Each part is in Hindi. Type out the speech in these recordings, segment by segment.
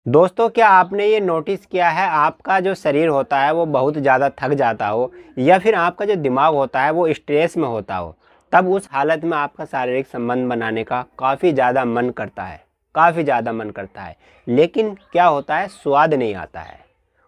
दोस्तों, क्या आपने ये नोटिस किया है आपका जो शरीर होता है वो बहुत ज़्यादा थक जाता हो या फिर आपका जो दिमाग होता है वो स्ट्रेस में होता हो, तब उस हालत में आपका शारीरिक संबंध बनाने का काफ़ी ज़्यादा मन करता है, काफ़ी ज़्यादा मन करता है। लेकिन क्या होता है, स्वाद नहीं आता है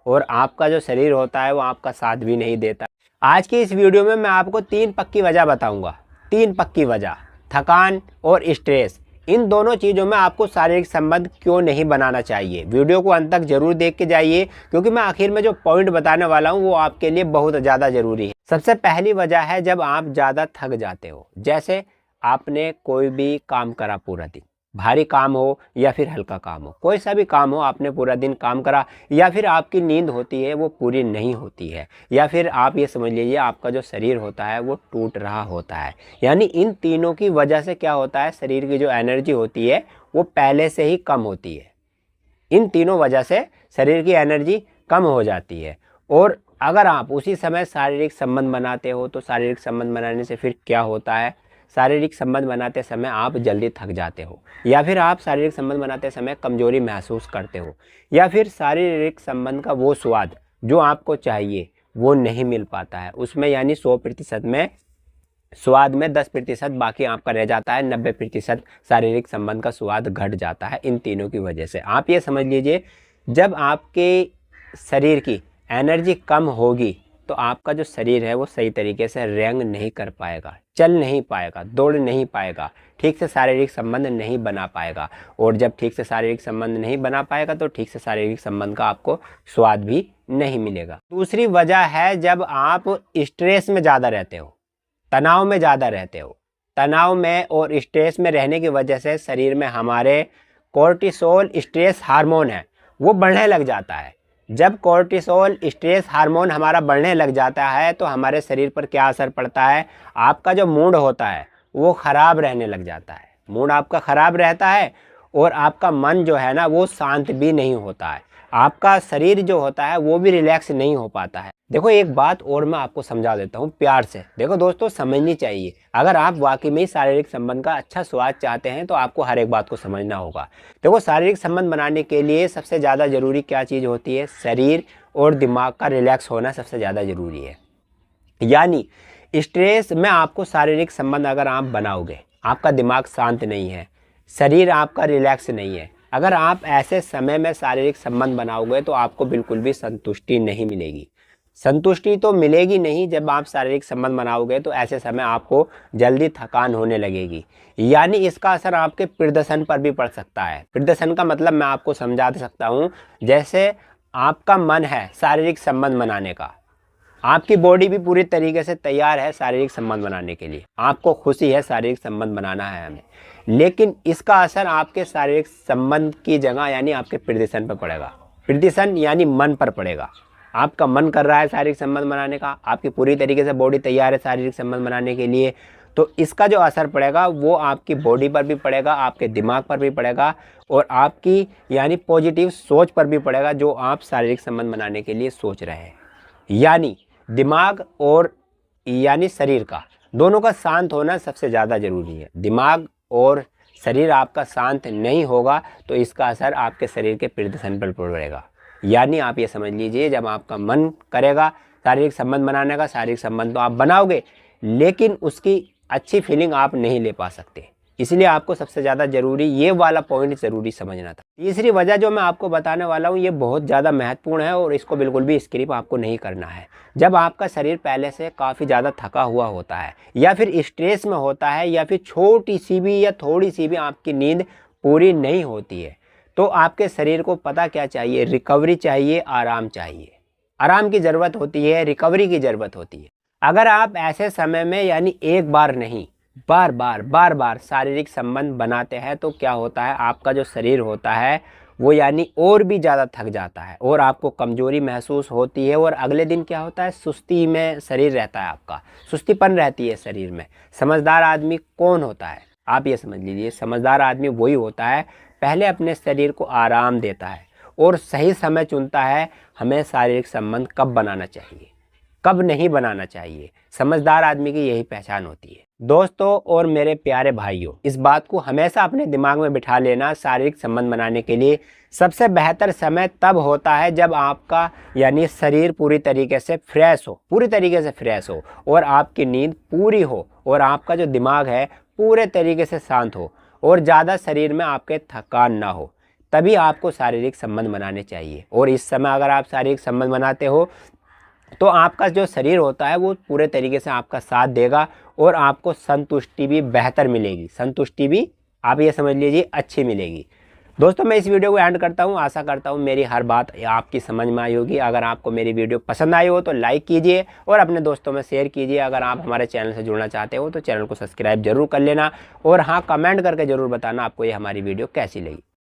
और आपका जो शरीर होता है वो आपका साथ भी नहीं देता। आज की इस वीडियो में मैं आपको 3 पक्की वजह बताऊंगा। 3 पक्की वजह, थकान और स्ट्रेस, इन दोनों चीज़ों में आपको शारीरिक संबंध क्यों नहीं बनाना चाहिए। वीडियो को अंत तक जरूर देख के जाइए, क्योंकि मैं आखिर में जो पॉइंट बताने वाला हूँ वो आपके लिए बहुत ज़्यादा ज़रूरी है। सबसे पहली वजह है जब आप ज़्यादा थक जाते हो। जैसे आपने कोई भी काम करा पूरा दिन, भारी काम हो या फिर हल्का काम हो, कोई सा भी काम हो, आपने पूरा दिन काम करा या फिर आपकी नींद होती है वो पूरी नहीं होती है, या फिर आप ये समझ लीजिए आपका जो शरीर होता है वो टूट रहा होता है। यानी इन तीनों की वजह से क्या होता है, शरीर की जो एनर्जी होती है वो पहले से ही कम होती है। इन तीनों वजह से शरीर की एनर्जी कम हो जाती है। और अगर आप उसी समय शारीरिक संबंध बनाते हो तो शारीरिक संबंध बनाने से फिर क्या होता है, शारीरिक संबंध बनाते समय आप जल्दी थक जाते हो, या फिर आप शारीरिक संबंध बनाते समय कमजोरी महसूस करते हो, या फिर शारीरिक संबंध का वो स्वाद जो आपको चाहिए वो नहीं मिल पाता है उसमें। यानी 100% में स्वाद में 10% बाकी आपका रह जाता है, 90% शारीरिक संबंध का स्वाद घट जाता है इन तीनों की वजह से। आप ये समझ लीजिए, जब आपके शरीर की एनर्जी कम होगी तो आपका जो शरीर है वो सही तरीके से रेंग नहीं कर पाएगा, चल नहीं पाएगा, दौड़ नहीं पाएगा, ठीक से शारीरिक संबंध नहीं बना पाएगा। और जब ठीक से शारीरिक संबंध नहीं बना पाएगा तो ठीक से शारीरिक संबंध का आपको स्वाद भी नहीं मिलेगा। दूसरी वजह है जब आप स्ट्रेस में ज़्यादा रहते हो, तनाव में ज़्यादा रहते हो। तनाव में और स्ट्रेस में रहने की वजह से शरीर में हमारे कोर्टिसोल स्ट्रेस हार्मोन है वो बढ़ने लग जाता है। जब कोर्टिसोल स्ट्रेस हार्मोन हमारा बढ़ने लग जाता है तो हमारे शरीर पर क्या असर पड़ता है, आपका जो मूड होता है वो ख़राब रहने लग जाता है। मूड आपका ख़राब रहता है और आपका मन जो है ना वो शांत भी नहीं होता है। आपका शरीर जो होता है वो भी रिलैक्स नहीं हो पाता है। देखो, एक बात और मैं आपको समझा देता हूँ प्यार से। देखो दोस्तों, समझनी चाहिए। अगर आप वाकई में शारीरिक संबंध का अच्छा स्वाद चाहते हैं तो आपको हर एक बात को समझना होगा। देखो, शारीरिक संबंध बनाने के लिए सबसे ज़्यादा ज़रूरी क्या चीज़ होती है, शरीर और दिमाग का रिलैक्स होना सबसे ज़्यादा ज़रूरी है। यानी स्ट्रेस में आपको शारीरिक संबंध अगर आप बनाओगे, आपका दिमाग शांत नहीं है, शरीर आपका रिलैक्स नहीं है, अगर आप ऐसे समय में शारीरिक संबंध बनाओगे तो आपको बिल्कुल भी संतुष्टि नहीं मिलेगी। संतुष्टि तो मिलेगी नहीं। जब आप शारीरिक संबंध बनाओगे तो ऐसे समय आपको जल्दी थकान होने लगेगी। यानी इसका असर आपके प्रदर्शन पर भी पड़ सकता है। प्रदर्शन का मतलब मैं आपको समझा सकता हूँ। जैसे आपका मन है शारीरिक संबंध बनाने का, आपकी बॉडी भी पूरी तरीके से तैयार है शारीरिक संबंध बनाने के लिए, आपको खुशी है शारीरिक संबंध बनाना है हमें, लेकिन इसका असर आपके शारीरिक संबंध की जगह यानी आपके प्रदर्शन पर पड़ेगा। प्रदर्शन यानी मन पर पड़ेगा। आपका मन कर रहा है शारीरिक संबंध बनाने का, आपकी पूरी तरीके से बॉडी तैयार है शारीरिक संबंध बनाने के लिए, तो इसका जो असर पड़ेगा वो आपकी बॉडी पर भी पड़ेगा, आपके दिमाग पर भी पड़ेगा और आपकी यानी पॉजिटिव सोच पर भी पड़ेगा जो आप शारीरिक संबंध बनाने के लिए सोच रहे हैं। यानी दिमाग और यानी शरीर का, दोनों का शांत होना सबसे ज़्यादा ज़रूरी है। दिमाग और शरीर आपका शांत नहीं होगा तो इसका असर आपके शरीर के प्रदर्शन पर पड़ेगा। यानी आप ये समझ लीजिए, जब आपका मन करेगा शारीरिक संबंध बनाने का, शारीरिक संबंध तो आप बनाओगे लेकिन उसकी अच्छी फीलिंग आप नहीं ले पा सकते। इसलिए आपको सबसे ज़्यादा ज़रूरी ये वाला पॉइंट ज़रूरी समझना था। तीसरी वजह जो मैं आपको बताने वाला हूँ ये बहुत ज़्यादा महत्वपूर्ण है और इसको बिल्कुल भी स्किप आपको नहीं करना है। जब आपका शरीर पहले से काफ़ी ज़्यादा थका हुआ होता है या फिर स्ट्रेस में होता है या फिर छोटी सी भी या थोड़ी सी भी आपकी नींद पूरी नहीं होती है तो आपके शरीर को पता क्या चाहिए, रिकवरी चाहिए, आराम चाहिए। आराम की ज़रूरत होती है, रिकवरी की ज़रूरत होती है। अगर आप ऐसे समय में यानी एक बार नहीं बार बार शारीरिक संबंध बनाते हैं तो क्या होता है, आपका जो शरीर होता है वो यानी और भी ज़्यादा थक जाता है और आपको कमज़ोरी महसूस होती है और अगले दिन क्या होता है, सुस्ती में शरीर रहता है, आपका सुस्तीपन रहती है शरीर में। समझदार आदमी कौन होता है, आप ये समझ लीजिए, समझदार आदमी वही होता है पहले अपने शरीर को आराम देता है और सही समय चुनता है हमें शारीरिक संबंध कब बनाना चाहिए। कब नहीं बनाना चाहिए। समझदार आदमी की यही पहचान होती है। दोस्तों और मेरे प्यारे भाइयों, इस बात को हमेशा अपने दिमाग में बिठा लेना, शारीरिक संबंध बनाने के लिए सबसे बेहतर समय तब होता है जब आपका यानी शरीर पूरी तरीके से फ्रेश हो और आपकी नींद पूरी हो और आपका जो दिमाग है पूरे तरीके से शांत हो और ज़्यादा शरीर में आपके थकान ना हो, तभी आपको शारीरिक संबंध बनाने चाहिए। और इस समय अगर आप शारीरिक संबंध बनाते हो तो आपका जो शरीर होता है वो पूरे तरीके से आपका साथ देगा और आपको संतुष्टि भी बेहतर मिलेगी, संतुष्टि भी आप ये समझ लीजिए अच्छी मिलेगी। दोस्तों मैं इस वीडियो को एंड करता हूँ। आशा करता हूँ मेरी हर बात आपकी समझ में आई होगी। अगर आपको मेरी वीडियो पसंद आई हो तो लाइक कीजिए और अपने दोस्तों में शेयर कीजिए। अगर आप हमारे चैनल से जुड़ना चाहते हो तो चैनल को सब्सक्राइब जरूर कर लेना और हाँ, कमेंट करके ज़रूर बताना आपको ये हमारी वीडियो कैसी लगी।